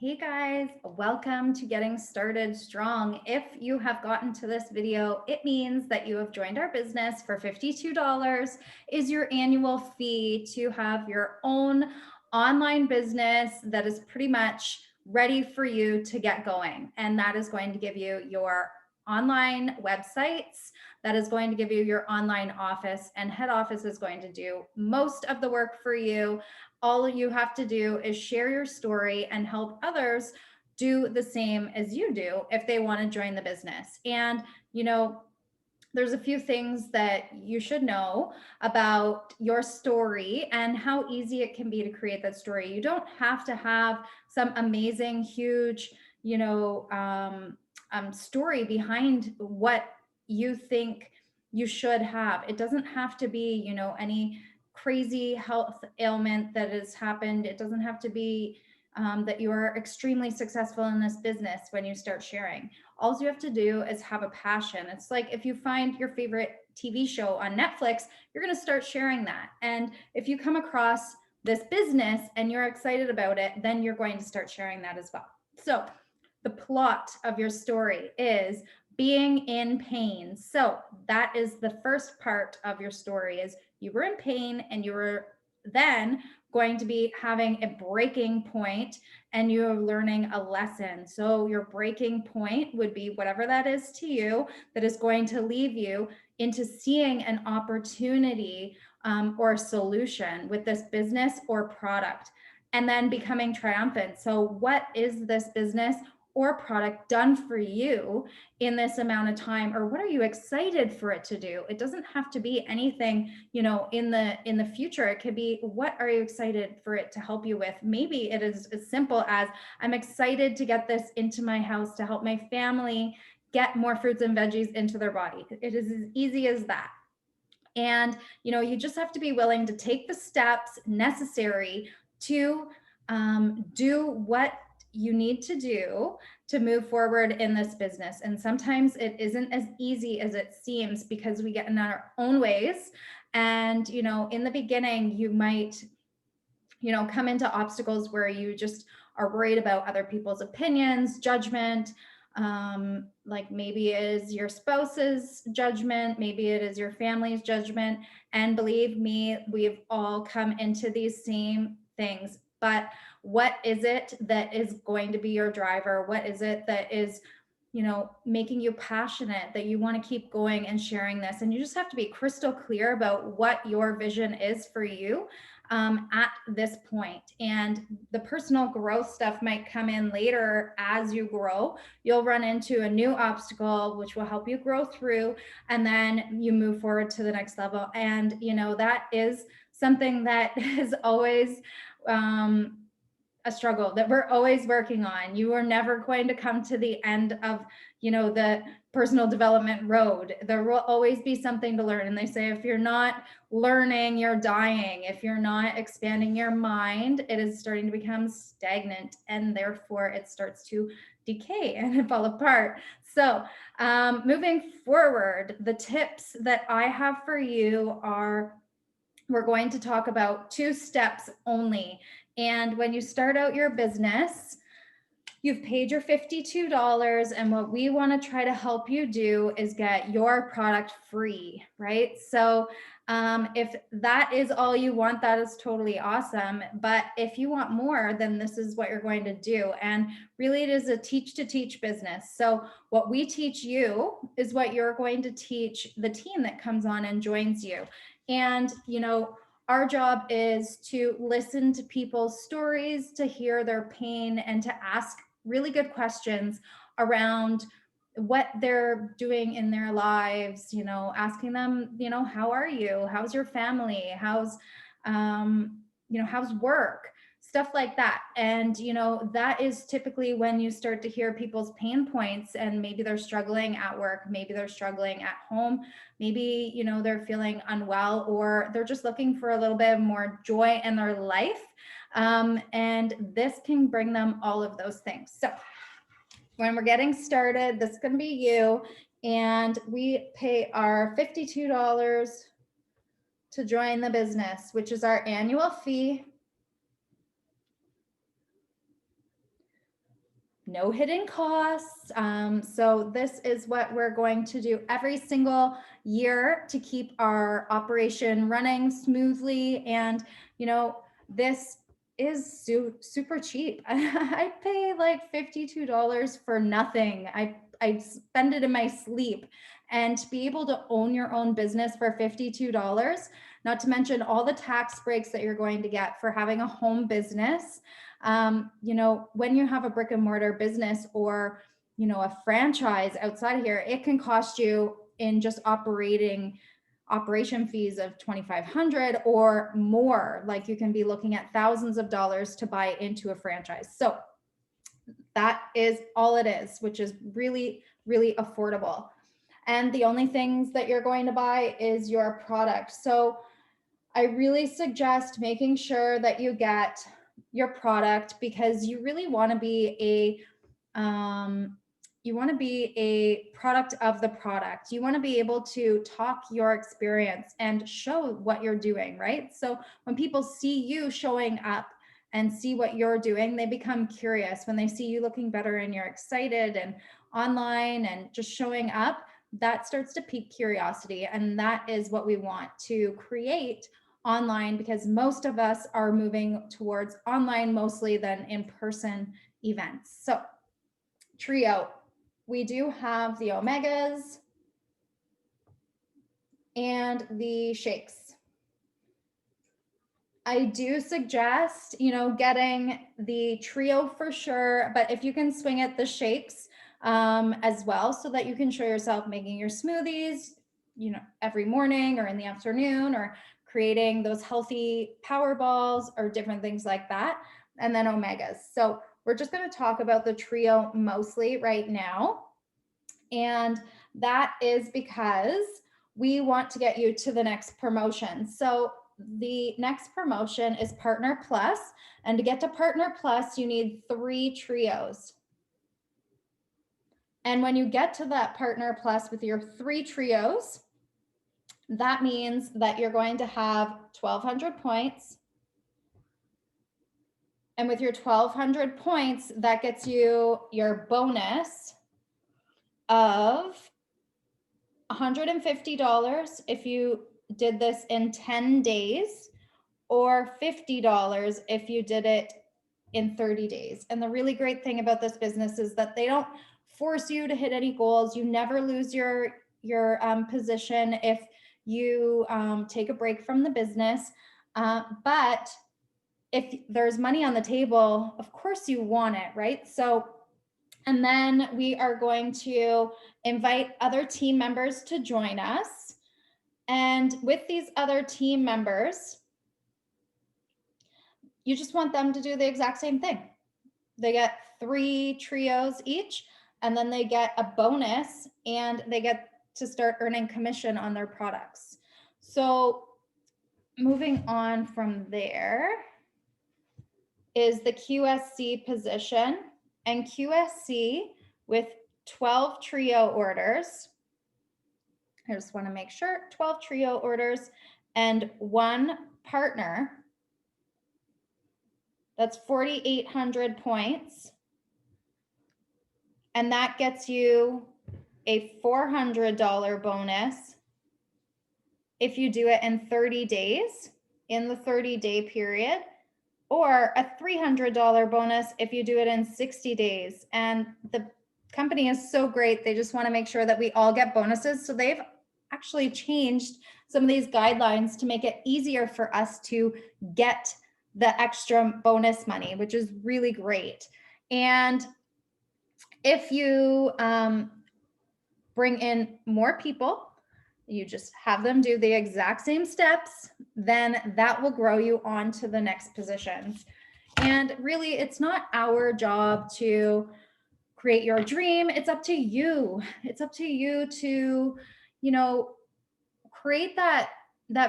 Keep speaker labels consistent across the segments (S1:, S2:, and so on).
S1: Hey guys, welcome to Getting Started Strong. If you have gotten to this video, it means that you have joined our business for $52 is your annual fee to have your own online business that is pretty much ready for you to get going. And that is going to give you your online websites, that is going to give you your online office, and head office is going to do most of the work for you. All you have to do is share your story and help others do the same as you do if they want to join the business. And, there's a few things that you should know about your story and how easy it can be to create that story. You don't have to have some amazing, huge, story behind what you think you should have. It doesn't have to be, any crazy health ailment that has happened. It doesn't have to be that you are extremely successful in this business when you start sharing. All you have to do is have a passion. It's like if you find your favorite TV show on Netflix, you're going to start sharing that. And if you come across this business and you're excited about it, then you're going to start sharing that as well. So, the plot of your story is being in pain. So, that is the first part of your story is you were in pain and you were then going to be having a breaking point and you're learning a lesson. So your breaking point would be whatever that is to you that is going to leave you into seeing an opportunity or a solution with this business or product and then becoming triumphant. So what is this business or product done for you in this amount of time, or what are you excited for it to do? It doesn't have to be anything, in the future. It could be, what are you excited for it to help you with? Maybe it is as simple as, I'm excited to get this into my house to help my family get more fruits and veggies into their body. It is as easy as that. And you just have to be willing to take the steps necessary to do what you need to do to move forward in this business. And sometimes it isn't as easy as it seems because we get in our own ways. And in the beginning, you might come into obstacles where you just are worried about other people's opinions, judgment. Like maybe it is your spouse's judgment, maybe it is your family's judgment. And believe me, we've all come into these same things. But what is it that is going to be your driver? What is it that is, making you passionate, that you want to keep going and sharing this? And you just have to be crystal clear about what your vision is for you at this point. And the personal growth stuff might come in later as you grow. You'll run into a new obstacle, which will help you grow through, and then you move forward to the next level. And, that is something that is always a struggle that we're always working on. You are never going to come to the end of, the personal development road. There will always be something to learn. And they say, if you're not learning, you're dying. If you're not expanding your mind, it is starting to become stagnant, and therefore it starts to decay and fall apart. So moving forward, the tips that I have for you are, we're going to talk about 2 steps only. And when you start out your business, you've paid your $52, and what we want to try to help you do is get your product free, right? So if that is all you want, that is totally awesome. But if you want more, then this is what you're going to do. And really, it is a teach to teach business. So what we teach you is what you're going to teach the team that comes on and joins you. And, our job is to listen to people's stories, to hear their pain, and to ask really good questions around what they're doing in their lives, asking them, how are you? How's your family? How's work? Stuff like that. And, that is typically when you start to hear people's pain points, and maybe they're struggling at work, maybe they're struggling at home, maybe, they're feeling unwell, or they're just looking for a little bit more joy in their life. And this can bring them all of those things. So when we're getting started, this can be you. And we pay our $52 to join the business, which is our annual fee. no hidden costs. So this is what we're going to do every single year to keep our operation running smoothly. And, you know, this is super cheap. I pay like $52 for nothing. I spend it in my sleep. And to be able to own your own business for $52, not to mention all the tax breaks that you're going to get for having a home business. You know, when you have a brick and mortar business or, you know, a franchise outside of here, it can cost you in just operation fees of $2,500 or more. Like you can be looking at thousands of dollars to buy into a franchise. So that is all it is, which is really, really affordable. And the only things that you're going to buy is your product. So I really suggest making sure that you get your product, because you really want to be a product of the product. You want to be able to talk your experience and show what you're doing, right? So when people see you showing up and see what you're doing, they become curious. When they see you looking better and you're excited and online and just showing up, that starts to pique curiosity. And that is what we want to create online, because most of us are moving towards online mostly than in-person events. So trio, we do have the omegas and the shakes. I do suggest, you know, getting the trio for sure, but if you can swing it, the shakes as well, so that you can show yourself making your smoothies, you know, every morning or in the afternoon, or creating those healthy power balls or different things like that. And then omegas. So we're just going to talk about the trio mostly right now. And that is because we want to get you to the next promotion. So the next promotion is Partner Plus. And to get to Partner Plus, you need 3 trios. And when you get to that Partner Plus with your 3 trios, that means that you're going to have 1,200 points. And with your 1,200 points, that gets you your bonus of $150 if you did this in 10 days, or $50 if you did it in 30 days. And the really great thing about this business is that they don't force you to hit any goals. You never lose your position if you take a break from the business. But if there's money on the table, of course you want it, right? So, and then we are going to invite other team members to join us. And with these other team members, you just want them to do the exact same thing. They get 3 trios each, and then they get a bonus, and they get to start earning commission on their products. So moving on from there is the QSC position. And QSC with 12 trio orders, I just want to make sure, 12 trio orders and 1 partner, that's 4,800 points. And that gets you a $400 bonus if you do it in 30 days, in the 30-day period, or a $300 bonus if you do it in 60 days. And the company is so great. They just want to make sure that we all get bonuses. So they've actually changed some of these guidelines to make it easier for us to get the extra bonus money, which is really great. And if you bring in more people, you just have them do the exact same steps, then that will grow you on to the next positions. And really, it's not our job to create your dream. It's up to you. It's up to you to, you know, create that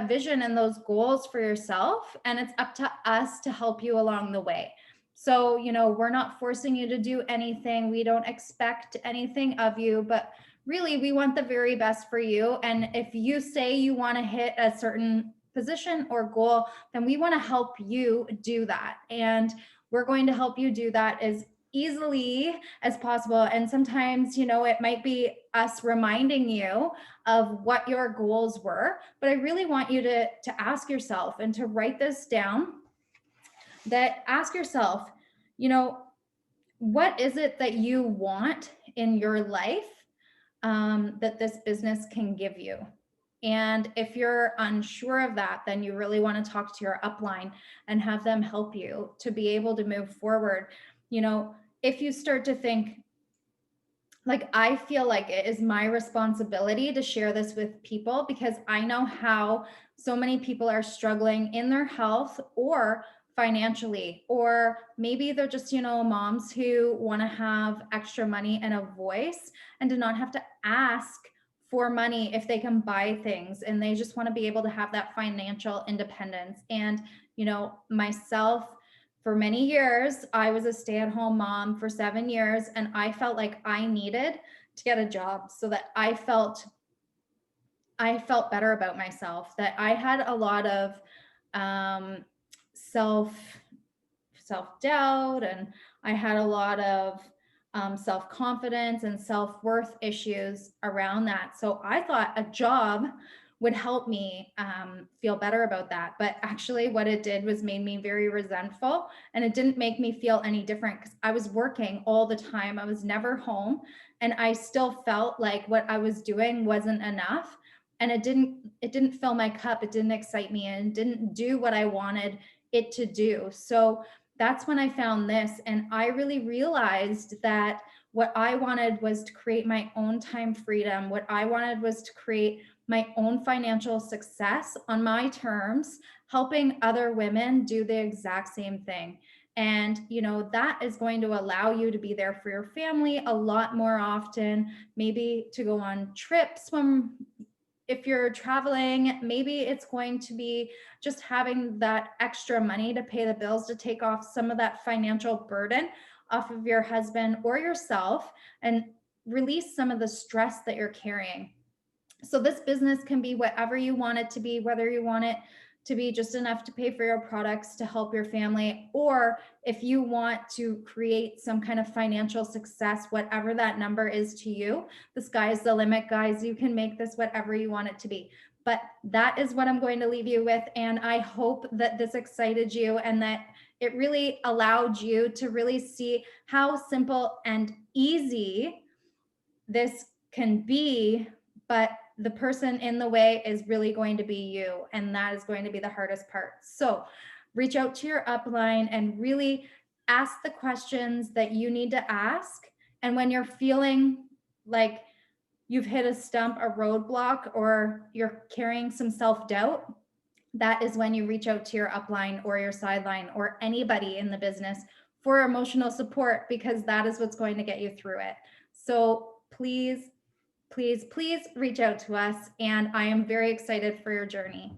S1: vision and those goals for yourself. And it's up to us to help you along the way. So, you know, we're not forcing you to do anything. We don't expect anything of you, but really we want the very best for you. And if you say you want to hit a certain position or goal, then we want to help you do that. And we're going to help you do that as easily as possible. And sometimes, it might be us reminding you of what your goals were. But I really want you to ask yourself and to write this down, that ask yourself, you know, what is it that you want in your life, that this business can give you? And if you're unsure of that, then you really want to talk to your upline and have them help you to be able to move forward. If you start to think, like, I feel like it is my responsibility to share this with people because I know how so many people are struggling in their health or financially, or maybe they're just, moms who want to have extra money and a voice and to not have to ask for money if they can buy things, and they just want to be able to have that financial independence. And, myself, for many years, I was a stay-at-home mom for 7 years, and I felt like I needed to get a job so that I felt better about myself, that I had a lot of um, self self-doubt, and I had a lot of self-confidence and self-worth issues around that. So I thought a job would help me feel better about that. But actually, what it did was made me very resentful, and it didn't make me feel any different because I was working all the time. I was never home, and I still felt like what I was doing wasn't enough. And it didn't fill my cup. It didn't excite me, and it didn't do what I wanted it to do. So that's when I found this. And I really realized that what I wanted was to create my own time freedom. What I wanted was to create my own financial success on my terms, helping other women do the exact same thing. And, that is going to allow you to be there for your family a lot more often, maybe to go on trips when if you're traveling. Maybe it's going to be just having that extra money to pay the bills, to take off some of that financial burden off of your husband or yourself, and release some of the stress that you're carrying. So this business can be whatever you want it to be, whether you want it to be just enough to pay for your products to help your family, or if you want to create some kind of financial success, whatever that number is to you. The sky's the limit, guys. You can make this whatever you want it to be. But that is what I'm going to leave you with. And I hope that this excited you and that it really allowed you to really see how simple and easy this can be. But the person in the way is really going to be you, and that is going to be the hardest part. So reach out to your upline and really ask the questions that you need to ask. And when you're feeling like you've hit a stump, a roadblock, or you're carrying some self-doubt, that is when you reach out to your upline or your sideline or anybody in the business for emotional support, because that is what's going to get you through it. So please, please, please reach out to us. And I am very excited for your journey.